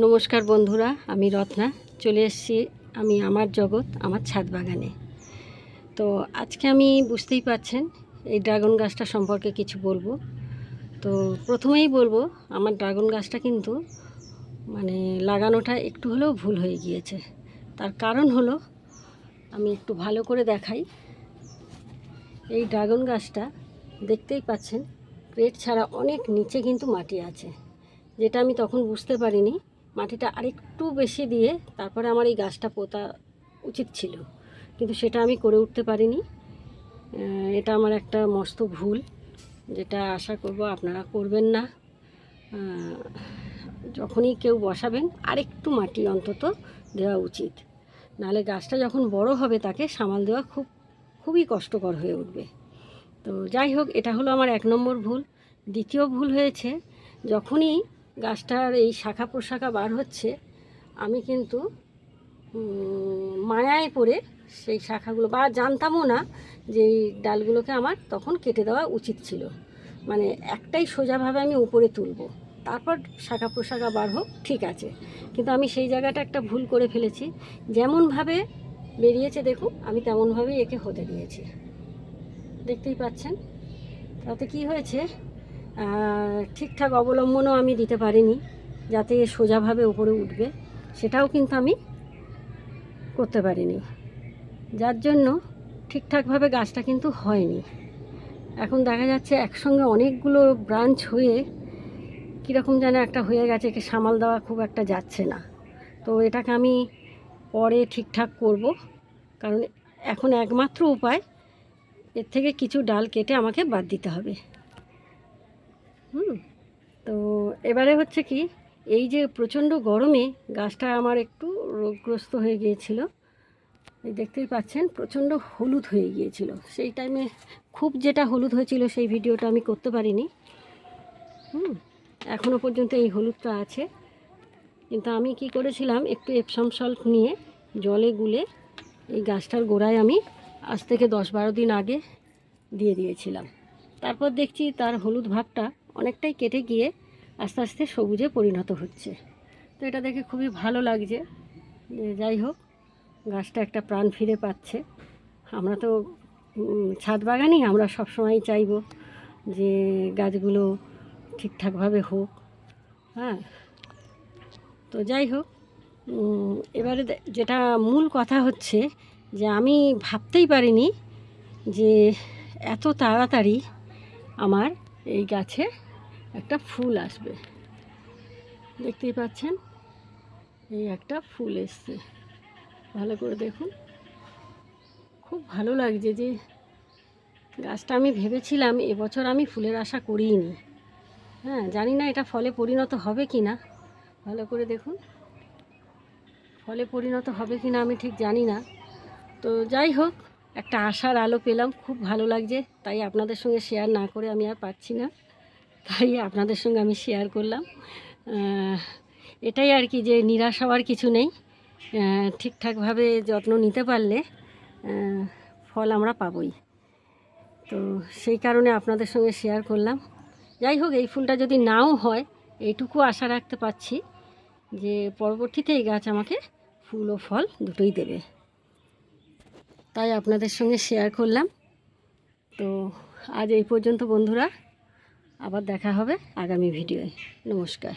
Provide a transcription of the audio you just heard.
নমস্কার বন্ধুরা, আমি রত্না চলে এসেছি আমি আমার জগৎ আমার ছাদ বাগানে। তো আজকে আমি বুঝতেই পাচ্ছেন এই ড্রাগন গাছটা সম্পর্কে কিছু বলবো। তো প্রথমেই বলবো আমার ড্রাগন গাছটা কিন্তু লাগানোটা একটু হলেও ভুল হয়ে গিয়েছে। তার কারণ হলো আমি একটু ভালো করে দেখাই। এই ড্রাগন গাছটা দেখতেই পাচ্ছেন ক্রেট ছাড়া অনেক নিচে কিন্তু মাটি আছে, যেটা আমি তখন বুঝতে পারিনি। মাটিটা আরেকটু বেশি দিয়ে তারপরে আমার এই গাছটা পোতা উচিত ছিল, কিন্তু সেটা আমি করে উঠতে পারিনি। এটা আমার একটা মস্ত ভুল, যেটা আশা করব আপনারা করবেন না। যখনই কেউ বসাবেন আরেকটু মাটি অন্তত দেওয়া উচিত, নাহলে গাছটা যখন বড় হবে তাকে সামাল দেওয়া খুবই কষ্টকর হয়ে উঠবে। তো যাই হোক, এটা হলো আমার 1 নম্বর ভুল। দ্বিতীয় ভুল হয়েছে, যখনই গাছটার এই শাখা প্রশাখা বার হচ্ছে আমি কিন্তু মায়ায় পড়ে সেই শাখাগুলো, বা জানতামও না যে এই ডালগুলোকে আমার তখন কেটে দেওয়া উচিত ছিল। একটাই সোজাভাবে আমি উপরে তুলব, তারপর শাখা প্রশাখা বার হোক, ঠিক আছে। কিন্তু আমি সেই জায়গাটা একটা ভুল করে ফেলেছি। যেমনভাবে বেরিয়েছে দেখুন, আমি তেমনভাবেই একে হতে দিয়েছি। দেখতেই পাচ্ছেন। তাতে কি হয়েছে, ঠিকঠাক অবলম্বনও আমি দিতে পারিনি যাতে সোজাভাবে উপরে উঠবে, সেটাও কিন্তু আমি করতে পারিনি, যার জন্য ঠিকঠাকভাবে গাছটা কিন্তু হয়নি। এখন দেখা যাচ্ছে একসঙ্গে অনেকগুলো ব্রাঞ্চ হয়ে কীরকম যেন একটা হয়ে গেছে, একে সামাল দেওয়া খুব একটা যাচ্ছে না। তো এটাকে আমি পরে ঠিকঠাক করব, কারণ এখন একমাত্র উপায় এর থেকে কিছু ডাল কেটে আমাকে বাদ দিতে হবে। তো এবারে হচ্ছে কি, এই যে প্রচণ্ড গরমে গাছটা আমার একটু রোগগ্রস্ত হয়ে গিয়েছিল। এই দেখতেই পাচ্ছেন প্রচণ্ড হলুদ হয়ে গিয়েছিল। সেই টাইমে খুব যেটা হলুদ হয়েছিল সেই ভিডিওটা আমি করতে পারিনি। এখনও পর্যন্ত এই হলুদটা আছে। কিন্তু আমি কি করেছিলাম, একটু এপসম সল্ট নিয়ে জলে গুলে এই গাছটার গোড়ায় আমি আজ থেকে 10-12 দিন আগে দিয়ে দিয়েছিলাম। তারপর দেখছি তার হলুদ ভাবটা অনেকটাই কেটে গিয়ে আস্তে আস্তে সবুজে পরিণত হচ্ছে। তো এটা দেখে খুবই ভালো লাগছে। যাই হোক, গাছটা একটা প্রাণ ফিরে পাচ্ছে। আমরা তো ছাদ বাগানি, আমরা সবসময় চাইব যে গাছগুলো ঠিকঠাকভাবে হোক। তো যাই হোক, এবারে যেটা মূল কথা হচ্ছে যে আমি ভাবতেই পারিনি যে এত তাড়াতাড়ি আমার এই গাছে একটা ফুল আসবে। দেখতেই পাচ্ছেন এই একটা ফুল এসছে, ভালো করে দেখুন। খুব ভালো লাগছে যে গাছটা আমি ভেবেছিলাম এবছর আমি ফুলের আশা করিনি। জানি না এটা ফলে পরিণত হবে কি না। ভালো করে দেখুন, ফলে পরিণত হবে কি না আমি ঠিক জানি না। তো যাই হোক, একটা আশার আলো পেলাম, খুব ভালো লাগছে। তাই আপনাদের সঙ্গে শেয়ার না করে আমি আর পারছি না, তাই আপনাদের সঙ্গে আমি শেয়ার করলাম। এটাই আর কি, যে নিরাশ হওয়ার কিছু নেই। ঠিকঠাকভাবে যত্ন নিতে পারলে ফল আমরা পাবই। তো সেই কারণে আপনাদের সঙ্গে শেয়ার করলাম। যাই হোক, এই ফুলটা যদি নাও হয়, এইটুকু আশা রাখতে পারছি যে পরবর্তীতে এই গাছ আমাকে ফুল ও ফল দুটোই দেবে। তাই আপনাদের সঙ্গে শেয়ার করলাম। তো আজ এই পর্যন্ত বন্ধুরা, আবার দেখা হবে আগামী ভিডিওয়। নমস্কার।